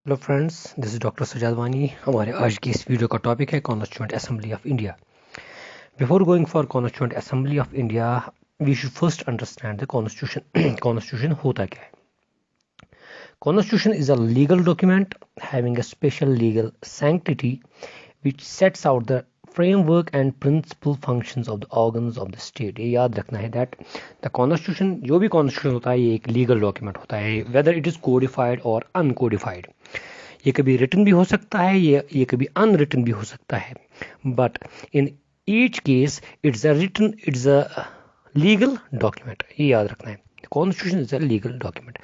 Hello friends, this is doctor Sajad Wani. हमारे आज की इस वीडियो का टॉपिक है constituent assembly of India. Before going for constituent assembly of India, we should first understand the constitution. Constitution होता क्या है? Constitution is a legal document having a special legal sanctity which sets out the framework and principal functions of the organs of the state। ये याद रखना है that the constitution, जो भी constitution होता है, ये एक लीगल डॉक्यूमेंट होता है, वेदर इट इज कोडिफाइड और अनकोडिफाइड। ये कभी रिटन भी हो सकता है, ये कभी अनरिटन भी हो सकता है, but in each case it's a legal document. ये याद रखना है, constitution is a legal document.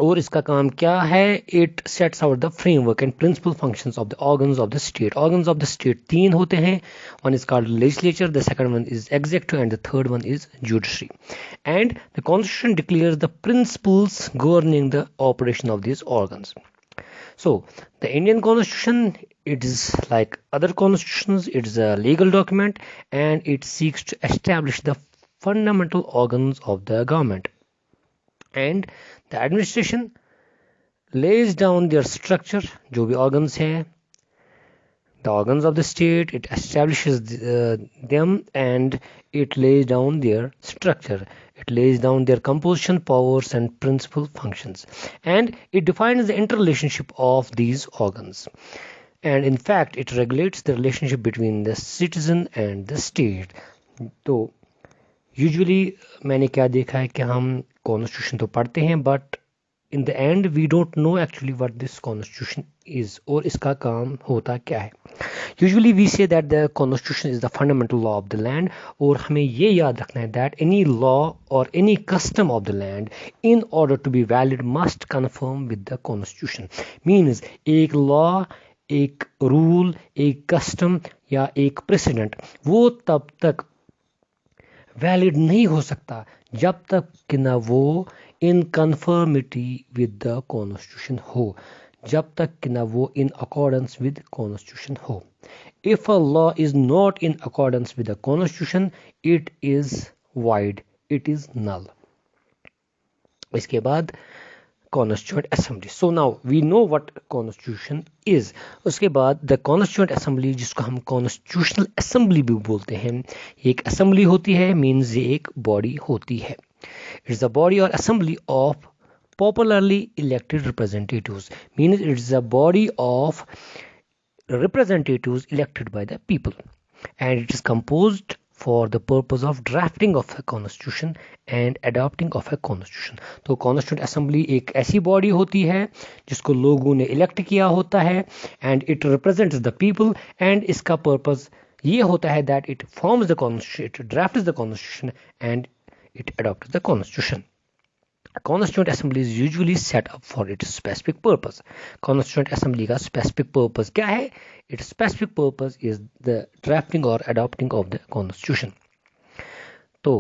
और इसका काम क्या है? It sets out the framework and principle functions of the organs of the state. Organs of the state तीन होते हैं। One is called legislature, the second one is executive and the third one is judiciary. And the constitution declares the principles governing the operation of these organs. So the Indian constitution, it is like other constitutions, it is a legal document and it seeks to establish the fundamental organs of the government, and the administration lays down their structure। जो भी organs हैं, the organs of the state, it establishes them and it lays down their structure, it lays down their composition, powers and principal functions, and it defines the interrelationship of these organs, and in fact it regulates the relationship between the citizen and the state। तो usually मैंने क्या देखा है कि हम constitution तो पढ़ते हैं, but in the end we don't know actually what this constitution is, और इसका काम होता क्या है। Usually we say that the constitution is the fundamental law of the land, और हमें ये याद रखना है दैट एनी लॉ और any custom of the land in order to be valid must confirm with the constitution. Means एक law, एक rule, एक कस्टम या एक प्रेसिडेंट, वो तब तक वैलिड नहीं हो सकता जब तक कि ना वो in conformity with the constitution हो, जब तक कि ना वो इन अकॉर्डेंस विद कॉन्स्टिट्यूशन हो। If a law is not in accordance with the constitution, it is void, it is null. इसके बाद constituent assembly. So now we know what constitution is. उसके बाद द कॉन्स्टिट्यूएंट असेंबली, जिसको हम constitutional assembly भी बोलते हैं, ये एक असेंबली होती है, मीन्स ये एक बॉडी होती है। इट्स द बॉडी और assembly of popularly elected representatives, means it's a body of representatives elected by the people, and it is composed for the purpose of drafting of a constitution and adopting of a constitution। तो constituent assembly एक ऐसी body होती है जिसको लोगों ने elect किया होता है, and it represents the people, and इसका पर्पस ये होता है that it forms the constitution, it drafts the constitution and it adopts the constitution. A constituent assembly is usually set up for its specific purpose। constituent assembly का specific purpose क्या है? Its specific purpose is the drafting or adopting of the constitution, तो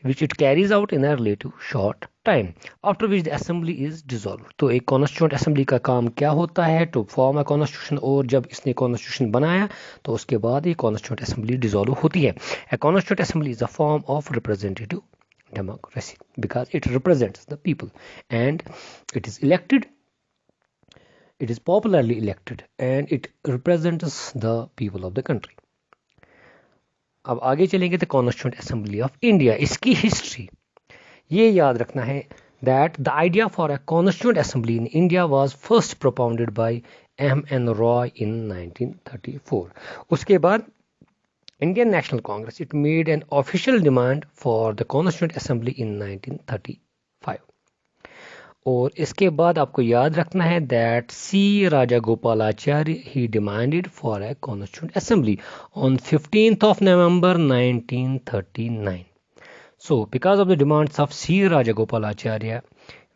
which it carries out in a relative short time, after which the assembly is dissolved। तो एक constituent assembly का काम क्या होता है? to form a constitution, और जब इसने constitution बनाया तो उसके बाद ये constituent assembly dissolve होती है। A constituent assembly is a form of representative democracy because it represents the people and it is elected, it is popularly elected and it represents the people of the country। अब आगे चलेंगे तो constituent assembly of India, इसकी history ये याद रखना है that the idea for a constituent assembly in India was first propounded by M.N. Roy in 1934। उसके बाद Indian National Congress, it made an official demand for the Constituent Assembly in 1935। और इसके बाद आपको याद रखना है that C. Rajagopalachari, he demanded for a Constituent Assembly on 15th of November 1939। So because of the demands of C. Rajagopalacharya,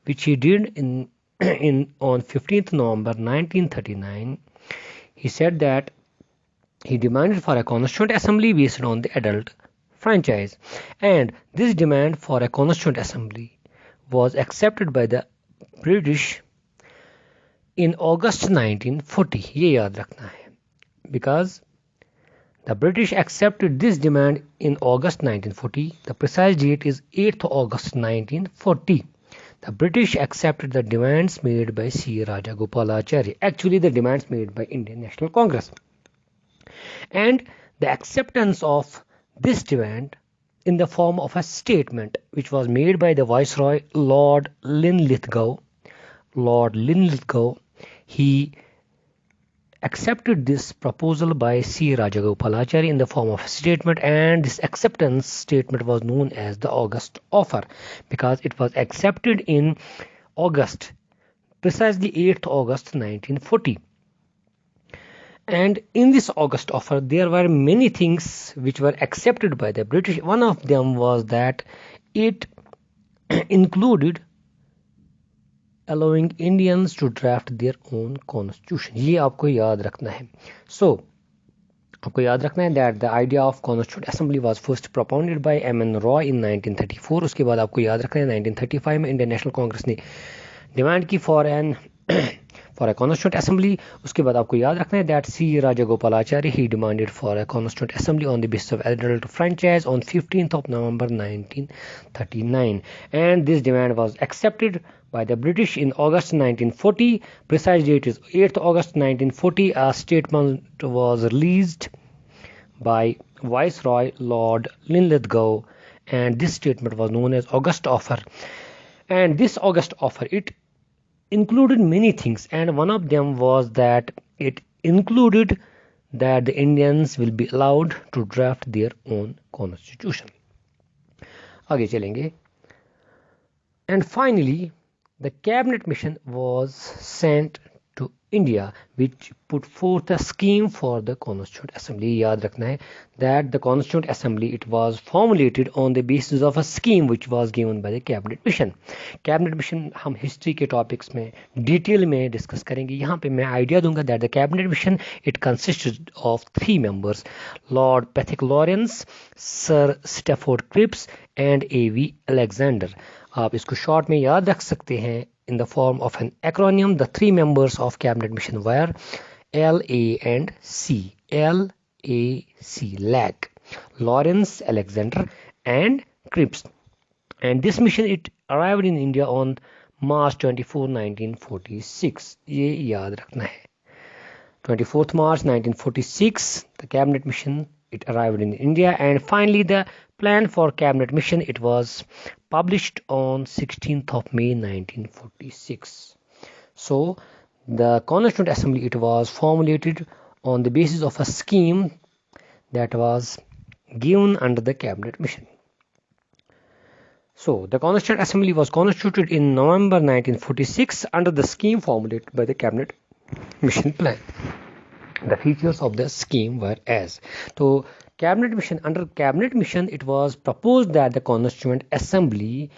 which he did on 15th November 1939, he said that he demanded for a constituent assembly based on the adult franchise, and this demand for a constituent assembly was accepted by the British in August 1940। ये याद रखना है, because the British accepted this demand in August 1940। The precise date is 8th August 1940। The British accepted the demands made by C. Rajagopalachari, actually the demands made by Indian National Congress. And the acceptance of this demand in the form of a statement which was made by the Viceroy Lord Linlithgow. Lord Linlithgow, he accepted this proposal by C. Rajagopalachari in the form of a statement, and this acceptance statement was known as the August Offer because it was accepted in August, precisely 8th August 1940. And in this August Offer, there were many things which were accepted by the British. One of them was that it included allowing Indians to draft their own constitution. ये आपको याद रखना है. So, आपको याद रखना है that the idea of Constituent Assembly was first propounded by M.N. Roy in 1934. उसके बाद आपको याद रखना है 1935 में इंडियन नेशनल कांग्रेस ने डिमांड की for a Constituent Assembly. उसके बाद आपको याद रखना है that C. Rajagopalachari he demanded for a Constituent Assembly on the basis of adult franchise on 15th of November 1939, and this demand was accepted by the British in August 1940. Precise date is 8th August 1940. A statement was released by Viceroy Lord Linlithgow, and this statement was known as August Offer. And this August Offer, it included many things, and one of them was that it included that the Indians will be allowed to draft their own constitution. आगे चलेंगे. And finally, the cabinet mission was sent to India, which put forth a scheme for the Constituent Assembly. याद रखना है that the Constituent Assembly, it was formulated on the basis of a scheme which was given by the cabinet mission. Cabinet mission हम history के topics में detail में discuss करेंगे. यहाँ पे मैं idea दूंगा that the cabinet mission, it consisted of 3 members: Lord Pethick Lawrence, Sir Stafford Cripps, and A.V. Alexander. आप इसको शॉर्ट में याद रख सकते हैं in the form of an acronym. The 3 members of cabinet mission were L, A, and C. L, A, C, LAC, Lawrence, Alexander, and Cripps. And this mission, it arrived in India on March 24, 1946. ये याद रखना है. 24th March 1946, the cabinet mission, it arrived in India. And finally, the plan for cabinet mission, it was published on 16th of May 1946. So the Constituent Assembly, it was formulated on the basis of a scheme that was given under the cabinet mission. So the Constituent Assembly was constituted in November 1946 under the scheme formulated by the cabinet mission plan. The features of the scheme were as. So cabinet mission, under cabinet mission, it was proposed that the Constituent Assembly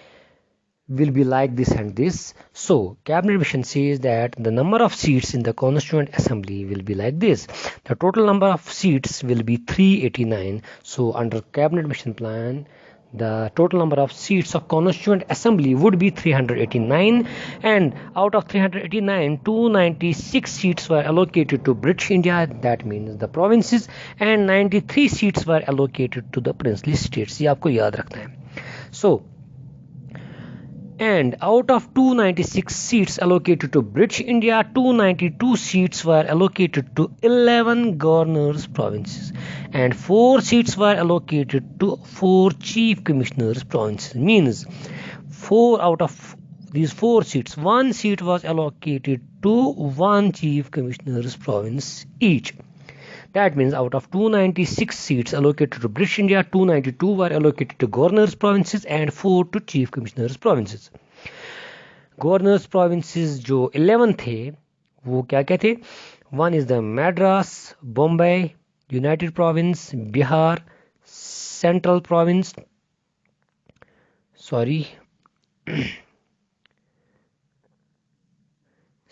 will be like this and this. So cabinet mission says that the number of seats in the Constituent Assembly will be like this. The total number of seats will be 389. So under cabinet mission plan, the total number of seats of Constituent Assembly would be 389, and out of 389, 296 seats were allocated to British India, that means the provinces, and 93 seats were allocated to the princely states. ये आपको याद रखना है. So, and out of 296 seats allocated to British India, 292 seats were allocated to 11 governors' provinces, and 4 seats were allocated to 4 chief commissioners' provinces. Means 4 out of these 4 seats, 1 seat was allocated to 1 chief commissioner's province each. That means out of 296 seats allocated to British India, 292 were allocated to governors' provinces and 4 to chief commissioners' provinces. Governors' provinces जो 11 थे, वो क्या क्या थे? One is the Madras, Bombay, United Province, Bihar, Central Province,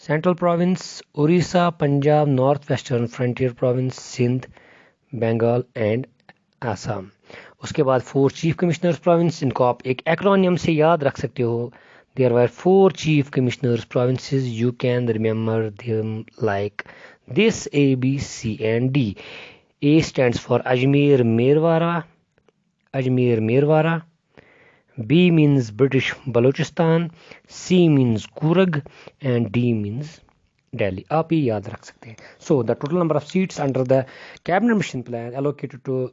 Central Province, Orissa, Punjab, Northwestern Frontier Province, Sindh, Bengal and Assam. उसके बाद 4 Chief Commissioners Province, इनको आप एक एक्रोनियम से याद रख सकते हो. There were 4 Chief Commissioners Provinces. You can remember them like this: A, B, C and D. A stands for Ajmer Merwara, B means British Balochistan, C means Coorg, and D means Delhi. आप ये याद रख सकते हैं. So the total number of seats under the cabinet mission plan allocated to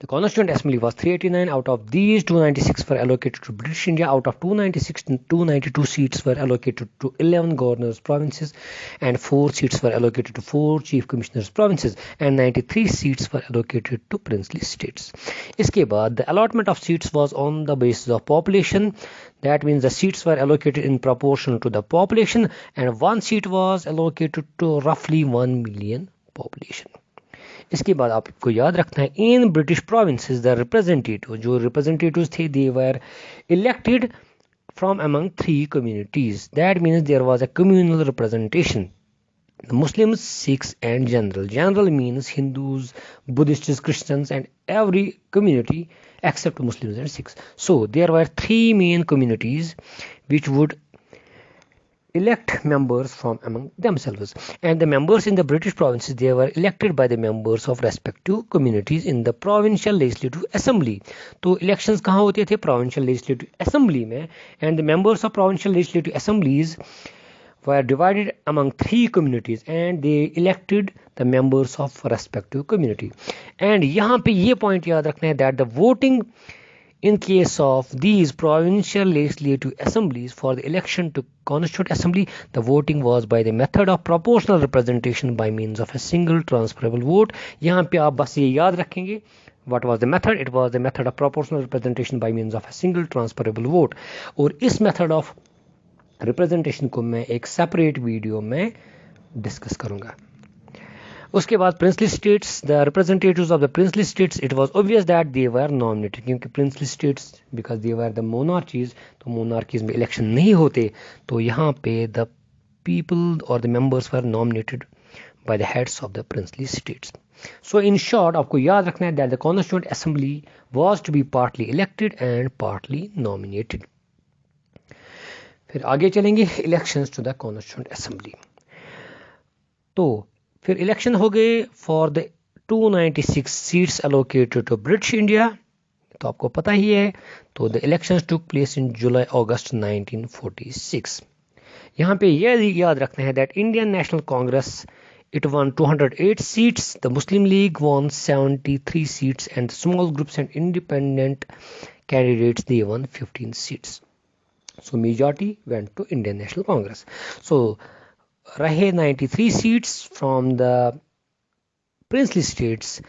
the Constituent Assembly was 389. Out of these, 296 were allocated to British India. Out of 296, 292 seats were allocated to 11 governors' provinces, and 4 seats were allocated to 4 chief commissioners' provinces, and 93 seats were allocated to princely states. इसके बाद, the allotment of seats was on the basis of population. That means the seats were allocated in proportion to the population, and 1 seat was allocated to roughly 1 million population. इसके बाद आपको याद रखना है, in British provinces the representative, जो representatives थे, they were elected from among 3 communities. That means there was a communal representation. The Muslims, Sikhs and general. General means Hindus, Buddhists, Christians and every community except Muslims and Sikhs. So there were 3 main communities which would elect members from among themselves, and the members in the British provinces, they were elected by the members of respective communities in the provincial legislative assembly. तो elections कहाँ होते थे? Provincial legislative assembly में, and the members of provincial legislative assemblies were divided among 3 communities and they elected the members of respective community. And यहाँ पे ये point याद रखना है that the voting in case of these provincial legislative assemblies for the election to Constituent Assembly, the voting was by the method of proportional representation by means of a single transferable vote. यहाँ पे आप बस ये याद रखेंगे, what was the method? It was the method of proportional representation by means of a single transferable vote. और इस method of representation को मैं एक separate video में discuss करूँगा. उसके बाद princely states, the representatives of the princely states, it was obvious that they were nominated, क्योंकि princely states because they were the monarchies, तो monarchies में election नहीं होते, तो यहाँ पे the people or the members were nominated by the heads of the princely states. So in short, आपको याद रखना है that the Constituent Assembly was to be partly elected and partly nominated. फिर आगे चलेंगे elections to the Constituent Assembly. तो फिर election हो गए for the 296 seats allocated to British India, तो आपको पता ही है. तो the elections took place in July August 1946. यहाँ पे यह याद रखना है that Indian National Congress it won 208 seats, the Muslim League won 73 seats, and the small groups and independent candidates, they won 15 seats. So majority went to Indian National Congress. So रहे 93 seats from the princely states.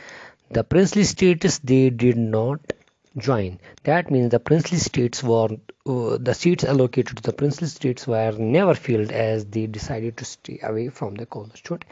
The princely states, they did not join. That means the princely states were the seats allocated to the princely states were never filled as they decided to stay away from the Constituent